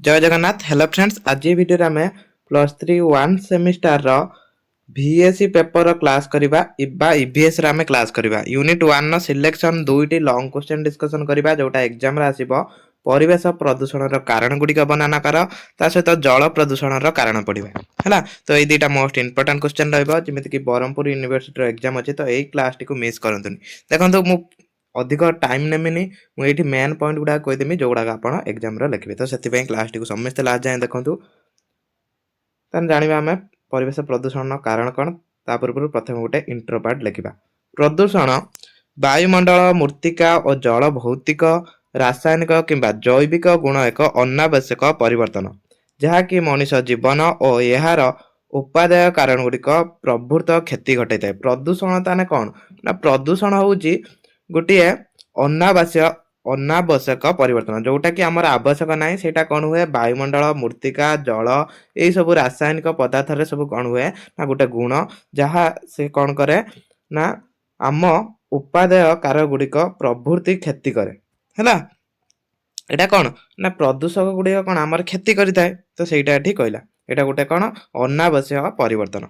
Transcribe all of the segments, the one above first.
जय Jagannath. Hello friends, आज ये वीडियो आम +3 1 सेमिस्टर VSC पेपर क्लास करबा इबा EVS रे आमे क्लास करबा। यूनिट 1 नो सिलेक्शन दुईटी लॉन्ग क्वेश्चन डिस्कशन करबा जोटा एग्जाम रे आसीबो। परिवेश प्रदूषण रो कारण गुडी का बनाना कर ता सहित जल प्रदूषण रो कारण पडिबा हैला। तो ए दुईटा मोस्ट इंपोर्टेंट क्वेश्चन रहबो जेमिति कि बरहमपुर यूनिवर्सिटी रो एग्जाम अछि। तो ए क्लास टी को मिस करंतुनी। देखंतु मु अधिक टाइम नेमिनी मुझे मेन पॉइंट गुड़ा कहीदेमी जो गुड़ा आप एग्जाम लिखे। तो से क्लास टी समस्त लास्ट जाए देखूँ जाना आम परिवेश प्रदूषण कारण कौन ता पूर्व प्रथम गोटे इंट्रो पार्ट लिखा। प्रदूषण वायुमंडल मूर्तिका और जल भौतिक रासायनिक किंबा जैविक गुण एक अनावश्यक परिवर्तन जहाँकि मनुष्य जीवन और यार उपादेय कारण गुड़िक प्रभुत क्षति घटाई थाए। प्रदूषण ताने कौन ना प्रदूषण हूँ गोटे अनावश्यक परिवर्तन जोटा कि आमर आवश्यक ना से कौन हुए वायुमंडल मूर्तिका जल यही सब रासायनिक पदार्थ सब कौन हुए ना गोटे गुण जहाँ से कौन करे ना आम उपादेय कार गुड़िक प्रभृति क्षति करे है। एटा कौन ना प्रदूषक गुड़िक कौन आमर क्षति करें तो सहीटा ठीक कहला। यहाँ गोटे कौन अनावश्यक परिवर्तन।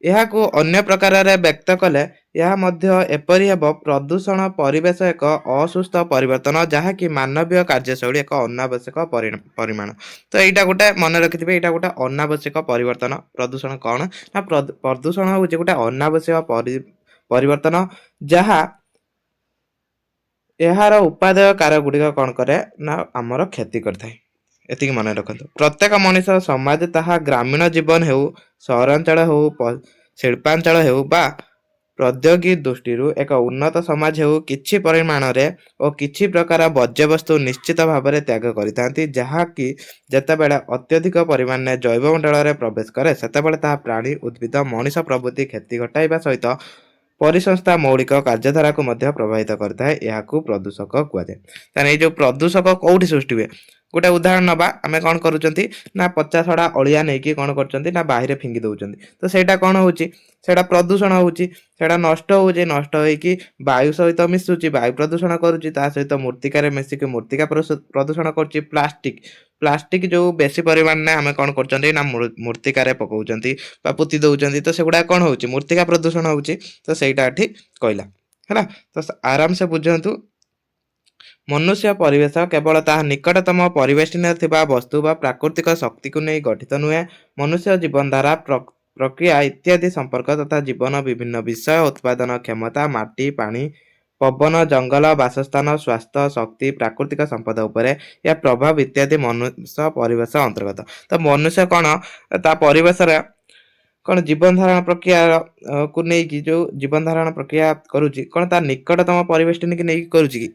यह अन्य प्रकार व्यक्त कले यह मध्य एपरी हेब प्रदूषण परिवेश एक असुस्थ परिवर्तन जहाँकि मानवीय कार्यशैली एक अनावश्यक परिमाण। तो यहाँ गोटे मन रखिथे यहाँ गोटे अनावश्यक परिवर्तन। प्रदूषण कौन ना प्रदूषण हूँ गोटे अनावश्यक परिवर्तन जहाँ यार उपादेय कार गुड़िक कौन करे ना आमर क्षति करता है। एति मन रखु प्रत्येक मनीष समाज ताहा ग्रामीण जीवन हो सहरांचल हो शिल्पांचल हो बा प्रौद्योगिकी दृष्टि एक उन्नत समाज हो किछि परिमाण रे और किछि प्रकार वर्ज्यवस्तु निश्चित भाव में त्याग करितांती जहाँकि जेतेबेले अत्यधिक परिमाण में जैवमंडल में प्रवेश करे सेतेबेले ताहा प्राणी उद्भिद मनीष प्रभृति क्षति घटाइबा सहित परिसंस्था मौलिक कार्यधारा को मध्य प्रभावित करता है। यह प्रदूषक कहुए। जो प्रदूषक कौटी सृष्टि हुए गोटे उदाहरण नवा आम कौन करुँच ना पचासड़ा अलिया नहीं कौन कर बाहर फिंगी दौरान तो सहीटा कौन हो प्रदूषण होटा नष्ट हो नष्ट होगी वायु सहित मिशुची वायु प्रदूषण करुच्ची सहित मूर्तिकार मिसिक मूर्तिका प्रदूषण कर प्लास्टिक प्लास्टिक जो बेसी परिमाण में आम कौन कर मूर्तिकार पकाउंट पोती दौरान तो सेगुड़ा कौन हो मूर्तिका प्रदूषण हो तो सहीटा ठीक कहला है। तो आराम से बुझंतु मनुष्य परिवेश केवल ता निकटतम परिवेष्टन वस्तु व प्राकृतिक शक्ति को नहीं गठित नुहे। मनुष्य जीवनधारा प्रक्रिया इत्यादि संपर्क तथा जीवन विभिन्न विषय उत्पादन क्षमता माटी पानी पवन जंगल बासस्थान स्वास्थ्य शक्ति प्राकृतिक संपद उपरे या प्रभाव इत्यादि मनुष्य परिवेश अंतर्गत। तो मनुष्य कौन ता परिवेश कौन जीवन धारण प्रक्रिया को लेकिन जो जीवन धारण प्रक्रिया करुच्ची कौन ता निकटतम परिवेष्टन की नहीं करुच्ची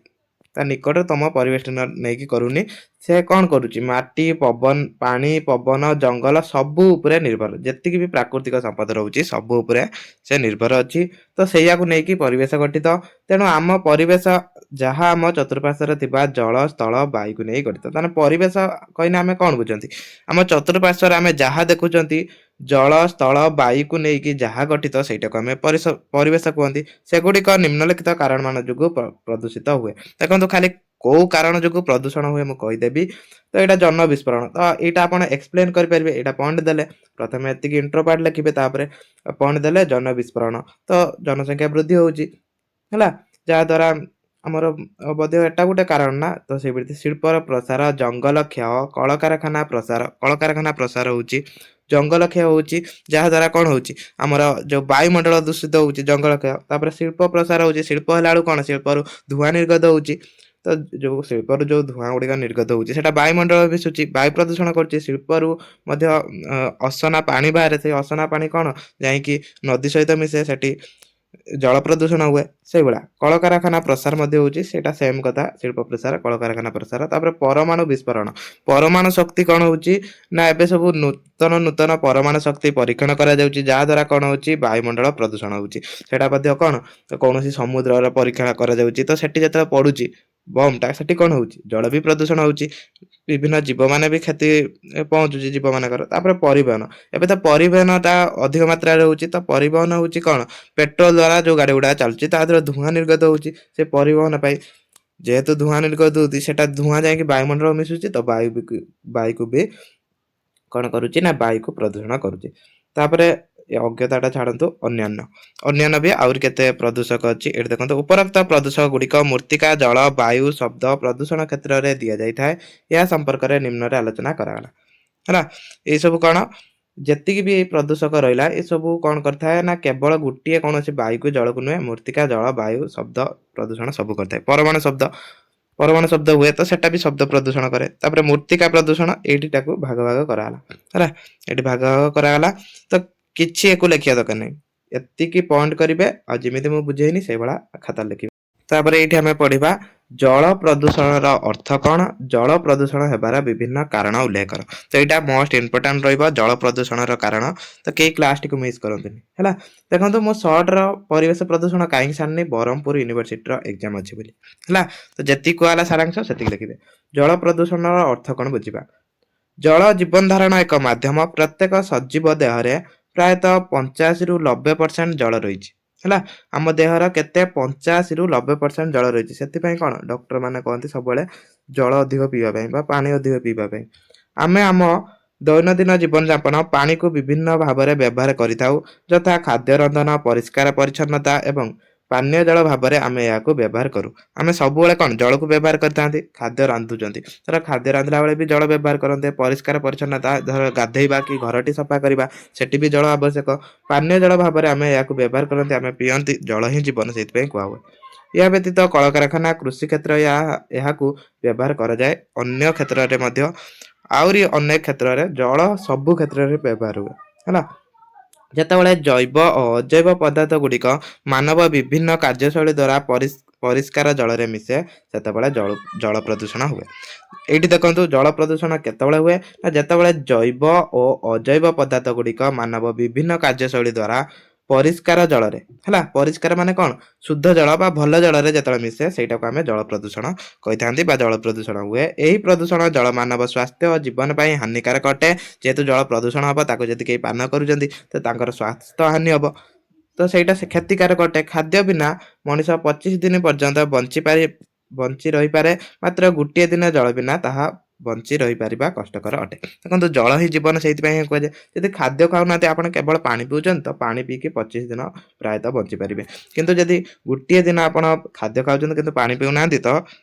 ता निकटतम परिवेष्टन नहीं करूनी से कौन करुच्ची माटी पवन पानी पवन जंगल सबू उपरे निर्भर जेतिक भी प्राकृतिक संपद रोचे सबू उपरे से निर्भर अच्छी। तो सैया को लेकिन परिवेश गठित तेणु आम परिवेश जहाँ आम चतुर्पार्श्व जल स्थल वायु को नहीं गठित ताने परिवेश कहना आम कौन बुझे आम चतुर्पार्श्व आम जहाँ देखुं जल स्थल वायु को लेकिन जहाँ गठित सहीटा को आम परिवेश कहते सेगुड़िक निम्नलिखित कारण मान जो प्रदूषित हुए। देखो खाली कौ कारण जो प्रदूषण हुए मुझे कहीदेवी। तो यहाँ जन विस्फोरण तो यहाँ आप एक्सप्लेन करेंगे यहाँ पॉइंट देले प्रथम एतिक इंट्रो पार्ट लिखे पॉइंट देले जन विस्फोरण तो जनसंख्या वृद्धि होगी जहाद्वारा आमर बोध्य एटा गोटे कारण ना। तो से शिल्पर प्रसार जंगल क्षय कलकारखाना प्रसार होची जंगल क्षय होची जहाद्वारा कौन होची आमर जो वायुमंडल दूषित होची जंगल क्षय तापर शिल्प प्रसार होची शिल्प है कौन शिल्पर धुआं निर्गत होची तो जो शिल्पर जो धुआं गुड़िक निर्गत होची सेटा वायुमंडल मिशुची वायु प्रदूषण करची शिल्परू असना पानी बाहर से असना पानी कौन जाकि नदी सहित मिसे सेठी जल प्रदूषण हुए से भाया कलकारखाना प्रसार होता सेम कथा शिल्प प्रसार कलकारखाना प्रसार तापर परमाणु विस्फोरण परमाणु शक्ति कौन होची ना एबे सब नूतन परमाणु शक्ति परीक्षण करा जाउची जहाद्वारा कौन होची वायुमंडल प्रदूषण होची सेटा मध्य कौन तो कौन समुद्र परीक्षण करा जाउची तो सेठी जतरा पड़ुची बमटा सेठी कौन होची जल भी प्रदूषण होची विभिन्न जीव माने भी क्षति पहुंचुची जीव मानकर। तापर परिवहन एबे तो परिवहनटा अधिक मात्रा होची तो परिवहन होची कौन पेट्रोल द्वारा जो गाड़ी गुड़ा चलुची धुआं निर्गत होची से परिवहन पाई ଯେହେତୁ ଧୂଆଁ ନିର୍ଗତ ହଉଛି ସେଟା ଧୂଆଁ ଯାଇକି ବାୟୁମଣ୍ଡଳ ମିଶୁଛି ତ ବାୟୁକୁ ବି କଣ କରୁଛି ନା ବାୟୁକୁ ପ୍ରଦୂଷଣ କରୁଛି। ତାପରେ ଏ ଅଜ୍ଞତାଟା ଛାଡନ୍ତୁ, ଅନ୍ୟାନ୍ୟ ବି ଆହୁରି କେତେ ପ୍ରଦୂଷକ ଅଛି ଏଠି ଦେଖନ୍ତୁ। ଉପରୋକ୍ତ ପ୍ରଦୂଷକ ଗୁଡିକ ମୂର୍ତ୍ତିକା, ଜଳ, ବାୟୁ, ଶବ୍ଦ ପ୍ରଦୂଷଣ କ୍ଷେତ୍ରରେ ଦିଆଯାଇଥାଏ। ଏହା ସମ୍ପର୍କରେ ନିମ୍ନରେ ଆଲୋଚନା କରାଗଲା। ହେଲା, ଏଇସବୁ କଣ, ଯେତିକି ବି ଏଇ ପ୍ରଦୂଷକ ରହିଲା ଏସବୁ କଣ କରିଥାଏ ନା କେବଳ ଗୋଟିଏ କୌଣସି ବାୟୁକୁ ଜଳକୁ ନୁହେଁ, ମୂର୍ତ୍ତିକା, ଜଳ, ବାୟୁ, ଶବ୍ଦ ପ୍ରଦୂଷଣ ସବୁ କରିଥାଏ। ପରମାଣୁ ଶବ୍ଦ ହୁଏ ତ ସେଟା ବି ଶବ୍ଦ ପ୍ରଦୂଷଣ କରେ। ତାପରେ ମୂର୍ତ୍ତିକା ପ୍ରଦୂଷଣ, ଏଇଠି ତାକୁ ଭାଗ କରାଗଲା। ହେଲା, ଏଠି ଭାଗ କରାଗଲା ତ କିଛି ୟାକୁ ଲେଖିବା ଦରକାର ନାହିଁ, ଏତିକି ପଏଣ୍ଟ କରିବେ ଆଉ ଯେମିତି ମୁଁ ବୁଝେଇନି ସେଇଭଳିଆ ଖାତାରେ ଲେଖିବେ। ତାପରେ ଏଇଠି ଆମେ ପଢିବା ଜଳ ପ୍ରଦୂଷଣର ଅର୍ଥ କଣ, ଜଳ ପ୍ରଦୂଷଣ ହେବାର ବିଭିନ୍ନ କାରଣ ଉଲ୍ଲେଖ କର। ତ ଏଇଟା ମୋଷ୍ଟ ଇମ୍ପୋର୍ଟାଣ୍ଟ ରହିବ, ଜଳ ପ୍ରଦୂଷଣର କାରଣ। ତ କେହି କ୍ଲାସଟିକୁ ମିସ୍ କରନ୍ତୁନି। ହେଲା, ଦେଖନ୍ତୁ ମୁଁ ସର୍ଟର ପରିବେଶ ପ୍ରଦୂଷଣ କାହିଁକି ଛାଡ଼ିନି, ବ୍ରହ୍ମପୁର ୟୁନିଭର୍ସିଟିର ଏକ୍ଜାମ ଅଛି ବୋଲି। ହେଲା, ତ ଯେତିକି କୁହାଗଲା ସାରାଂଶ ସେତିକି ଲେଖିବେ। ଜଳ ପ୍ରଦୂଷଣର ଅର୍ଥ କଣ ବୁଝିବା। ଜଳ ଜୀବନ ଧାରଣ ଏକ ମାଧ୍ୟମ। ପ୍ରତ୍ୟେକ ସଜୀବ ଦେହରେ ପ୍ରାୟତଃ 85-90% ଜଳ ରହିଛି। ହେଲା, ଆମ ଦେହର କେତେ 85-90% ଜଳ ରହିଛି। ସେଥିପାଇଁ କଣ ଡକ୍ଟର ମାନେ କହନ୍ତି ସବୁବେଳେ ଜଳ ଅଧିକ ପିଇବା ପାଇଁ ବା ପାଣି ଅଧିକ ପିଇବା ପାଇଁ। ଆମେ ଆମ ଦୈନନ୍ଦିନ ଜୀବନ ଯାପନ ପାଣିକୁ ବିଭିନ୍ନ ଭାବରେ ବ୍ୟବହାର କରିଥାଉ, ଯଥା ଖାଦ୍ୟ ରନ୍ଧନ, ପରିଷ୍କାର ପରିଚ୍ଛନ୍ନତା ଏବଂ ପାନୀୟ ଜଳ ଭାବରେ ଆମେ ଏହାକୁ ବ୍ୟବହାର କରୁ। ଆମେ ସବୁବେଳେ କଣ ଜଳକୁ ବ୍ୟବହାର କରିଥାନ୍ତି, ଖାଦ୍ୟ ରାନ୍ଧୁଛନ୍ତି ଧର ଖାଦ୍ୟ ରାନ୍ଧିଲା ବେଳେ ବି ଜଳ ବ୍ୟବହାର କରନ୍ତେ, ପରିଷ୍କାର ପରିଚ୍ଛନ୍ନତା ଧର ଗାଧେଇବା କି ଘରଟି ସଫା କରିବା ସେଠି ବି ଜଳ ଆବଶ୍ୟକ। ପାନୀୟ ଜଳ ଭାବରେ ଆମେ ଏହାକୁ ବ୍ୟବହାର କରନ୍ତି, ଆମେ ପିଅନ୍ତି, ଜଳ ହିଁ ଜୀବନ ସେଇଥିପାଇଁ କୁହା ହୁଏ। ଏହା ବ୍ୟତୀତ କଳକାରଖାନା, କୃଷି କ୍ଷେତ୍ର ଏହାକୁ ବ୍ୟବହାର କରାଯାଏ। ଅନ୍ୟ କ୍ଷେତ୍ରରେ ମଧ୍ୟ ଆହୁରି ଅନେକ କ୍ଷେତ୍ରରେ ଜଳ ସବୁ କ୍ଷେତ୍ରରେ ବ୍ୟବହାର ହୁଏ। ହେଲା, ଯେତେବେଳେ ଜୈବ ଓ ଅଜୈବ ପଦାର୍ଥ ଗୁଡିକ ମାନବ ବିଭିନ୍ନ କାର୍ଯ୍ୟଶୈଳୀ ଦ୍ୱାରା ପରିଷ୍କାର ଜଳରେ ମିଶେ ସେତେବେଳେ ଜଳ ପ୍ରଦୂଷଣ ହୁଏ। ଏଇଠି ଦେଖନ୍ତୁ ଜଳ ପ୍ରଦୂଷଣ କେତେବେଳେ ହୁଏ ନା ଯେତେବେଳେ ଜୈବ ଓ ଅଜୈବ ପଦାର୍ଥ ଗୁଡିକ ମାନବ ବିଭିନ୍ନ କାର୍ଯ୍ୟଶୈଳୀ ଦ୍ୱାରା ପରିଷ୍କାର ଜଳରେ, ହେଲା ପରିଷ୍କାର ମାନେ କଣ, ଶୁଦ୍ଧ ଜଳ ବା ଭଲ ଜଳରେ ଯେତେବେଳେ ମିଶେ ସେଇଟାକୁ ଆମେ ଜଳ ପ୍ରଦୂଷଣ କହିଥାନ୍ତି ବା ଜଳ ପ୍ରଦୂଷଣ ହୁଏ। ଏହି ପ୍ରଦୂଷଣ ଜଳ ମାନବ ସ୍ୱାସ୍ଥ୍ୟ ଓ ଜୀବନ ପାଇଁ ହାନିକାରକ ଅଟେ। ଯେହେତୁ ଜଳ ପ୍ରଦୂଷଣ ହବ ତାକୁ ଯଦି କେହି ପାନ କରୁଛନ୍ତି ତ ତାଙ୍କର ସ୍ୱାସ୍ଥ୍ୟ ହାନି ହବ, ତ ସେଇଟା ସେ କ୍ଷତିକାରକ ଅଟେ। ଖାଦ୍ୟ ବିନା ମଣିଷ 25 ଦିନ ପର୍ଯ୍ୟନ୍ତ ବଞ୍ଚି ରହିପାରେ, ମାତ୍ର ଗୋଟିଏ ଦିନ ଜଳ ବିନା ତାହା ବଞ୍ଚି ରହିପାରିବା କଷ୍ଟକର ଅଟେ। ଦେଖନ୍ତୁ ଜଳ ହିଁ ଜୀବନ, ସେଇଥିପାଇଁ ହିଁ କୁହାଯାଏ। ଯଦି ଖାଦ୍ୟ ଖାଉନାହାନ୍ତି ଆପଣ କେବଳ ପାଣି ପିଉଛନ୍ତି ତ ପାଣି ପିଇକି 25 ଦିନ ପ୍ରାୟତଃ ବଞ୍ଚି ପାରିବେ। କିନ୍ତୁ ଯଦି ଗୋଟିଏ ଦିନ ଆପଣ ଖାଦ୍ୟ ଖାଉଛନ୍ତି କିନ୍ତୁ ପାଣି ପିଉନାହାନ୍ତି ତ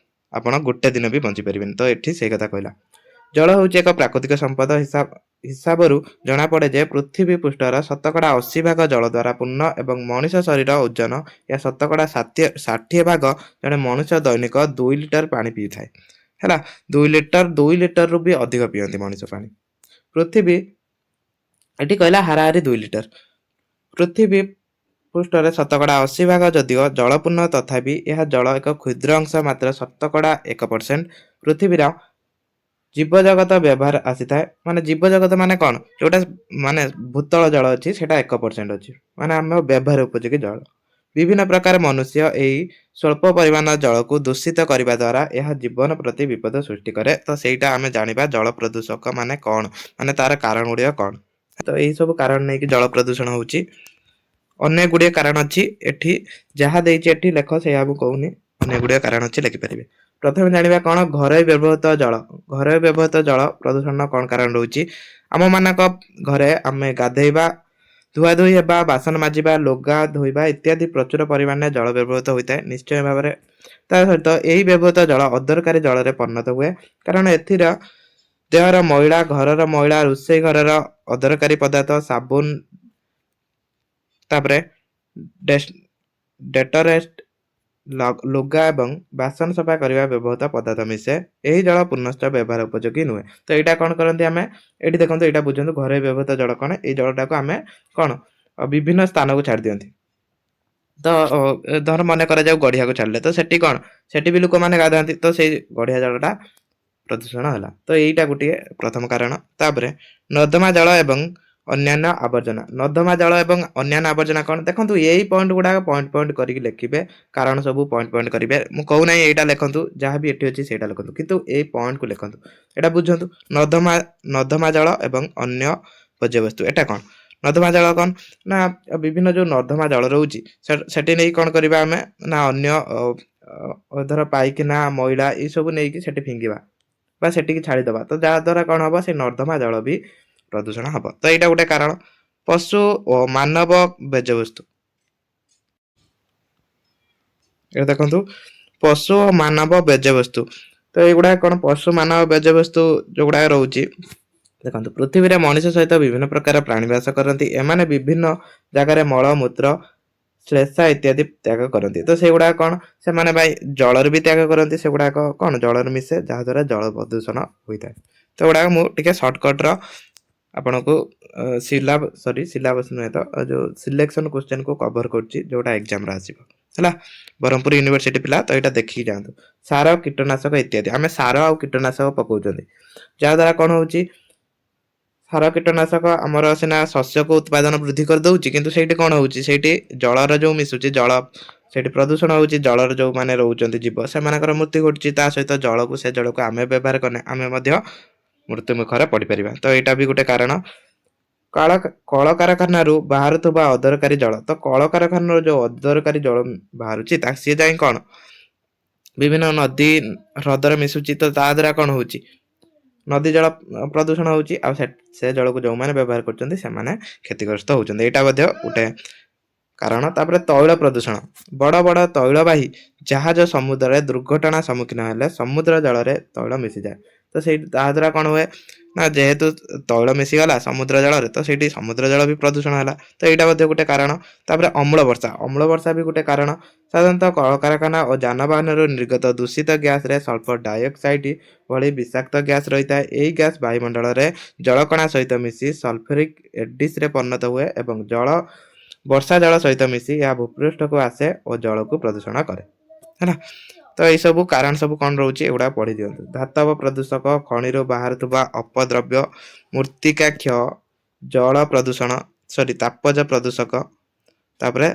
ଆପଣ ଗୋଟେ ଦିନ ବି ବଞ୍ଚି ପାରିବେନି। ତ ଏଠି ସେଇ କଥା କହିଲା। ଜଳ ହେଉଛି ଏକ ପ୍ରାକୃତିକ ସମ୍ପଦ ହିସାବରୁ ଜଣାପଡ଼େ ଯେ ପୃଥିବୀ ପୃଷ୍ଠର 80% ଜଳ ଦ୍ୱାରା ପୂର୍ଣ୍ଣ ଏବଂ ମଣିଷ ଶରୀର ଓଜନ ଏହା 60% ଜଣେ ମଣିଷ ଦୈନିକ 2 ଲିଟର ପାଣି ପିଇଥାଏ। ହେଲା, 2 ଲିଟରରୁ ବି ଅଧିକ ପିଅନ୍ତି ମଣିଷ ପାଣି। ପୃଥିବୀ ଏଠି କହିଲା ହାରାହାରି 2 ଲିଟର। ପୃଥିବୀ ପୃଷ୍ଠରେ 80% ଯଦିଓ ଜଳପୂର୍ଣ୍ଣ ତଥାପି ଏହା ଜଳ ଏକ କ୍ଷୁଦ୍ର ଅଂଶ, ମାତ୍ର 1% ପୃଥିବୀର ଜୀବଜଗତ ବ୍ୟବହାର ଆସିଥାଏ। ମାନେ ଜୀବଜଗତ ମାନେ କଣ, ଯୋଉଟା ମାନେ ଭୂତଳ ଜଳ ଅଛି ସେଟା 1% ଅଛି, ମାନେ ଆମ ବ୍ୟବହାର ଉପଯୋଗୀ ଜଳ। ବିଭିନ୍ନ ପ୍ରକାର ମନୁଷ୍ୟ ଏହି ସ୍ୱଳ୍ପ ପରିମାଣ ଜଳକୁ ଦୂଷିତ କରିବା ଦ୍ୱାରା ଏହା ଜୀବନ ପ୍ରତି ବିପଦ ସୃଷ୍ଟି କରେ। ତ ସେଇଟା ଆମେ ଜାଣିବା ଜଳ ପ୍ରଦୂଷକ ମାନେ କଣ, ମାନେ ତାର କାରଣ ଗୁଡ଼ିକ କଣ। ତ ଏଇ ସବୁ କାରଣ ନେଇକି ଜଳ ପ୍ରଦୂଷଣ ହଉଛି। ଅନେକ ଗୁଡ଼ିଏ କାରଣ ଅଛି, ଏଠି ଯାହା ଦେଇଛି ଏଠି ଲେଖ, ସେଇଆ ମୁଁ କହୁନି, ଅନେକ ଗୁଡ଼ିଏ କାରଣ ଅଛି ଲେଖିପାରିବେ। ପ୍ରଥମେ ଜାଣିବା କଣ ଘରୋଇ ବ୍ୟବହୃତ ଜଳ। ଘରୋଇ ବ୍ୟବହୃତ ଜଳ ପ୍ରଦୂଷଣ କଣ କାରଣ ରହୁଛି। ଆମ ମାନଙ୍କ ଘରେ ଆମେ ଗାଧେଇବା, ଧୁଆଧୋଇ ହେବା, ବାସନ ମାଜିବା, ଲୁଗା ଧୋଇବା ଇତ୍ୟାଦି ପ୍ରଚୁର ପରିମାଣରେ ଜଳ ବ୍ୟବହୃତ ହୋଇଥାଏ ନିଶ୍ଚୟ ଭାବରେ। ତା ସହିତ ଏହି ବ୍ୟବହୃତ ଜଳ ଅଦରକାରୀ ଜଳରେ ପରିଣତ ହୁଏ, କାରଣ ଏଥିର ଦେହର ମଇଳା, ଘରର ମଇଳା, ରୋଷେଇ ଘରର ଅଦରକାରୀ ପଦାର୍ଥ, ସାବୁନ, ତାପରେ ଡେଟରେଷ୍ଟ, ଲୁଗା ଏବଂ ବାସନ ସଫା କରିବା ବ୍ୟବହୃତ ପଦାର୍ଥ ମିଶେ। ଏହି ଜଳ ପୁନଶ୍ଚ ବ୍ୟବହାର ଉପଯୋଗୀ ନୁହେଁ। ତ ଏଇଟା କଣ କରନ୍ତି ଆମେ, ଏଠି ଦେଖନ୍ତୁ ଏଇଟା ବୁଝନ୍ତୁ ଘରୋଇ ବ୍ୟବହୃତ ଜଳ କଣ। ଏଇ ଜଳଟାକୁ ଆମେ କଣ ବିଭିନ୍ନ ସ୍ଥାନକୁ ଛାଡି ଦିଅନ୍ତି। ତ ଧର ମନେ କରାଯାଉ ଗଢିଆକୁ ଛାଡିଲେ ତ ସେଠି କଣ, ସେଠି ବି ଲୋକମାନେ ଗାଧାନ୍ତି, ତ ସେଇ ଗଢିଆ ଜଳଟା ପ୍ରଦୂଷଣ ହେଲା। ତ ଏଇଟା ଗୋଟିଏ ପ୍ରଥମ କାରଣ। ତାପରେ ନର୍ଦ୍ଦମା ଜଳ ଏବଂ ଅନ୍ୟାନ୍ୟ ଆବର୍ଜନା। ନର୍ଦ୍ଦମା ଜଳ ଏବଂ ଅନ୍ୟାନ୍ୟ ଆବର୍ଜନା କଣ, ଦେଖନ୍ତୁ ଏଇ ପଏଣ୍ଟ ଗୁଡାକ ପଏଣ୍ଟ କରିକି ଲେଖିବେ, କାରଣ ସବୁ ପଏଣ୍ଟ କରିବେ। ମୁଁ କହୁନାହିଁ ଏଇଟା ଲେଖନ୍ତୁ, ଯାହା ବି ଏଠି ଅଛି ସେଇଟା ଲେଖନ୍ତୁ, କିନ୍ତୁ ଏଇ ପଏଣ୍ଟକୁ ଲେଖନ୍ତୁ। ଏଇଟା ବୁଝନ୍ତୁ, ନର୍ଦ୍ଦମା ଜଳ ଏବଂ ଅନ୍ୟ ବର୍ଜ୍ୟବସ୍ତୁ। ଏଟା କଣ, ନର୍ଦ୍ଦମା ଜଳ କଣ ନା ବିଭିନ୍ନ ଯୋଉ ନର୍ଦ୍ଦମା ଜଳ ରହୁଛି ସେଠି ନେଇ କଣ କରିବା ଆମେ ନା ଅନ୍ୟ ଧର ପାଇଖିନା ମଇଳା ଏଇସବୁ ନେଇକି ସେଠି ଫିଙ୍ଗିବା ବା ସେଠିକି ଛାଡ଼ିଦେବା, ତ ଯାହାଦ୍ୱାରା କ'ଣ ହେବ, ସେ ନର୍ଦ୍ଦମା ଜଳ ବି ପ୍ରଦୂଷଣ ହେବ। ତ ଏଇଟା ଗୋଟେ କାରଣ। ପଶୁ ଓ ମାନବ ବର୍ଜ୍ୟବସ୍ତୁ, এটা ଦେଖନ୍ତୁ ପଶୁ ଓ ମାନବ ବର୍ଜ୍ୟବସ୍ତୁ। ତ ଏଇଗୁଡା କ'ଣ ପଶୁ ମାନବ ବର୍ଜ୍ୟବସ୍ତୁ ଯୋଉଗୁଡା ରହୁଛି, ଦେଖନ୍ତୁ ପୃଥିବୀରେ ମଣିଷ ସହିତ ବିଭିନ୍ନ ପ୍ରକାର ପ୍ରାଣୀ ବାସ କରନ୍ତି। ଏମାନେ ବିଭିନ୍ନ ଜାଗାରେ ମଳ ମୂତ୍ର ଶ୍ଲେଷା ଇତ୍ୟାଦି ତ୍ୟାଗ କରନ୍ତି। ତ ସେଗୁଡାକ କ'ଣ, ସେମାନେ ଭାଇ ଜଳରେ ବି ତ୍ୟାଗ କରନ୍ତି। ସେଗୁଡାକ କ'ଣ ଜଳରେ ମିଶେ, ଯାହାଦ୍ୱାରା ଜଳ ପ୍ରଦୂଷଣ ହୋଇଥାଏ। ତ ଏଗୁଡାକ ମୁଁ ଟିକେ ସର୍ଟକଟର ଆପଣଙ୍କୁ ସିଲାବସ୍ ନୁହେଁ ତ ଯୋଉ ସିଲେକ୍ସନ କ୍ୱେଶ୍ଚନ କୁ କଭର କରୁଛି, ଯୋଉଟା ଏକ୍ଜାମରେ ଆସିବ ହେଲା। ବ୍ରହ୍ମପୁର ୟୁନିଭର୍ସିଟି ପିଲା ତ ଏଇଟା ଦେଖିକି ଯାଆନ୍ତୁ। ସାର କୀଟନାଶକ ଇତ୍ୟାଦି, ଆମେ ସାର ଆଉ କୀଟନାଶକ ପକାଉଛନ୍ତି, ଯାହାଦ୍ୱାରା କ'ଣ ହଉଛି, ସାର କୀଟନାଶକ ଆମର ସିନା ଶସ୍ୟକୁ ଉତ୍ପାଦନ ବୃଦ୍ଧି କରିଦଉଛି, କିନ୍ତୁ ସେଇଠି କ'ଣ ହଉଛି, ସେଇଠି ଜଳର ଯୋଉ ମିଶୁଛି, ଜଳ ସେଇଠି ପ୍ରଦୂଷଣ ହଉଛି। ଜଳର ଯୋଉମାନେ ରହୁଛନ୍ତି ଜୀବ, ସେମାନଙ୍କର ମୃତ୍ୟୁ ଘଟୁଛି। ତା ସହିତ ସେ ଜଳକୁ ଆମେ ବ୍ୟବହାର କଲେ ଆମେ ମଧ୍ୟ ମୃତ୍ୟୁ ମୁଖରେ ପଡିପାରିବା। ତ ଏଇଟା ବି ଗୋଟେ କାରଣ। କଳକାରଖାନାରୁ ବାହାରୁଥିବା ଅଦରକାରୀ ଜଳ, ତ କଳକାରଖାନାରୁ ଯୋଉ ଅଦରକାରୀ ଜଳ ବାହାରୁଛି ସିଏ ଯାଇ କ'ଣ ବିଭିନ୍ନ ନଦୀ ହ୍ରଦରେ ମିଶୁଛି। ତ ତା ଦ୍ୱାରା କ'ଣ ହଉଛି, ନଦୀ ଜଳ ପ୍ରଦୂଷଣ ହଉଛି। ଆଉ ସେ ଜଳକୁ ଯୋଉମାନେ ବ୍ୟବହାର କରୁଛନ୍ତି ସେମାନେ କ୍ଷତିଗ୍ରସ୍ତ ହଉଛନ୍ତି। ଏଇଟା ମଧ୍ୟ ଗୋଟେ କାରଣ। ତାପରେ ତୈଳ ପ୍ରଦୂଷଣ, ବଡ଼ ବଡ଼ ତୈଳବାହୀ ଜାହାଜ ସମୁଦ୍ରରେ ଦୁର୍ଘଟଣା ସମ୍ମୁଖୀନ ହେଲେ ସମୁଦ୍ର ଜଳରେ ତୈଳ ମିଶିଯାଏ। ତ ତାହା ଦ୍ୱାରା କ'ଣ ହୁଏ ନା, ଯେହେତୁ ତୈଳ ମିଶିଗଲା ସମୁଦ୍ର ଜଳରେ, ତ ସେଇଠି ସମୁଦ୍ର ଜଳ ବି ପ୍ରଦୂଷଣ ହେଲା। ତ ଏଇଟା ମଧ୍ୟ ଗୋଟେ କାରଣ। ତାପରେ ଅମ୍ଳ ବର୍ଷା ବି ଗୋଟେ କାରଣ। ସାଧାରଣତଃ କଳକାରଖାନା ଓ ଯାନବାହନରୁ ନିର୍ଗତ ଦୂଷିତ ଗ୍ୟାସରେ ସଲଫର ଡାଇଅକ୍ସାଇଡ୍ ଭଳି ବିଷାକ୍ତ ଗ୍ୟାସ ରହିଥାଏ। ଏହି ଗ୍ୟାସ ବାୟୁମଣ୍ଡଳରେ ଜଳକଣା ସହିତ ମିଶି ସଲଫ୍ୟୁରିକ ଏସିଡରେ ପରିଣତ ହୁଏ ଏବଂ ବର୍ଷା ଜଳ ସହିତ ମିଶି ଏହା ଭୂପୃଷ୍ଠକୁ ଆସେ ଓ ଜଳକୁ ପ୍ରଦୂଷଣ କରେ ହେଲା। ତ ଏଇ ସବୁ କାରଣ ସବୁ କ'ଣ ରହୁଛି, ଏଗୁଡା ପଢି ଦିଅନ୍ତୁ। ଧାତବ ପ୍ରଦୂଷକ, ଖଣିରୁ ବାହାରୁଥିବା ଅପଦ୍ରବ୍ୟ, ମୃତ୍ତିକା କ୍ଷୟ, ଜଳ ପ୍ରଦୂଷଣ, ତାପଜ ପ୍ରଦୂଷକ, ତାପରେ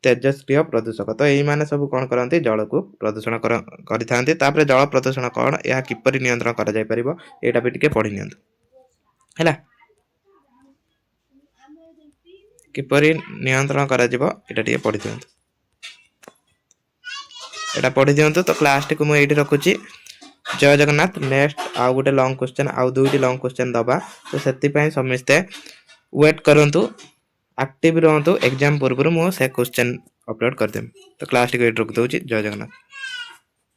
ତେଜସ୍କ୍ରିୟ ପ୍ରଦୂଷକ। ତ ଏଇମାନେ ସବୁ କ'ଣ କରନ୍ତି, ଜଳକୁ ପ୍ରଦୂଷଣ କରିଥାନ୍ତି। ତାପରେ ଜଳ ପ୍ରଦୂଷଣ କ'ଣ, ଏହା କିପରି ନିୟନ୍ତ୍ରଣ କରାଯାଇ ପାରିବ, ଏଇଟା ବି ଟିକେ ପଢି ନିଅନ୍ତୁ ହେଲା। କିପରି ନିୟନ୍ତ୍ରଣ କରାଯିବ ଏଇଟା ଟିକେ ପଢି ଦିଅନ୍ତୁ। ଏଇଟା ପଢି ଦିଅନ୍ତୁ। ତ କ୍ଲାସଟିକୁ ମୁଁ ଏଇଠି ରଖୁଛି। ଜୟ ଜଗନ୍ନାଥ। ନେକ୍ସଟ ଆଉ ଗୋଟେ ଲଙ୍ଗ କ୍ୱେଶ୍ଚନ, ଆଉ ଦୁଇଟି ଲଙ୍ଗ କ୍ୱେଶ୍ଚନ ଦବା। ତ ସେଥିପାଇଁ ସମସ୍ତେ ୱେଟ୍ କରନ୍ତୁ, ଆକ୍ଟିଭ ରୁହନ୍ତୁ। ଏକ୍ଜାମ ପୂର୍ବରୁ ମୁଁ ସେ କ୍ୱେଶ୍ଚନ ଅପଲୋଡ କରିଦେବି। ତ କ୍ଲାସଟିକୁ ଏଇଠି ରଖିଦେଉଛି। ଜୟ ଜଗନ୍ନାଥ।